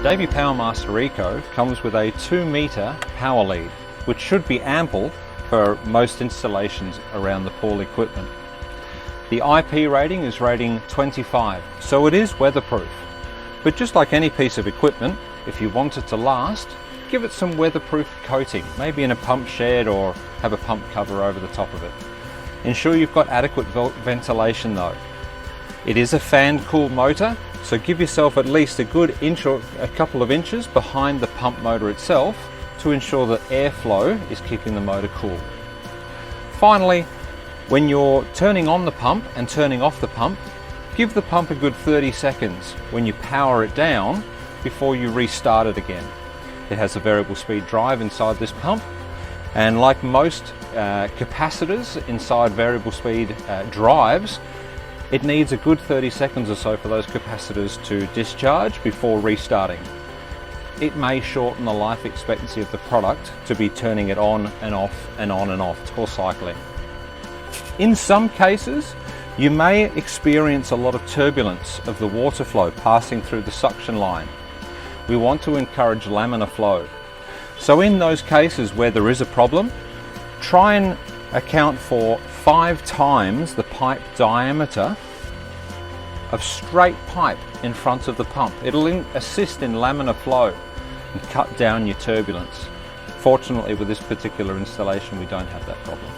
Davey PMEco comes with a 2-metre power lead, which should be ample for most installations around the pool equipment. The IP rating is rating 25, so it is weatherproof. But just like any piece of equipment, if you want it to last, give it some weatherproof coating, maybe in a pump shed or have a pump cover over the top of it. Ensure you've got adequate ventilation though. It is a fan-cooled motor, so give yourself at least a good inch or a couple of inches behind the pump motor itself to ensure that airflow is keeping the motor cool. Finally, when you're turning on the pump and turning off the pump, give the pump a good 30 seconds when you power it down before you restart it again. It has a variable speed drive inside this pump, and like most capacitors inside variable speed drives, it needs a good 30 seconds or so for those capacitors to discharge before restarting. It may shorten the life expectancy of the product to be turning it on and off and on and off. It's called cycling. In some cases, you may experience a lot of turbulence of the water flow passing through the suction line. We want to encourage laminar flow. So in those cases where there is a problem, try and account for 5 times the pipe diameter of straight pipe in front of the pump. It'll assist in laminar flow and cut down your turbulence. Fortunately, with this particular installation, we don't have that problem.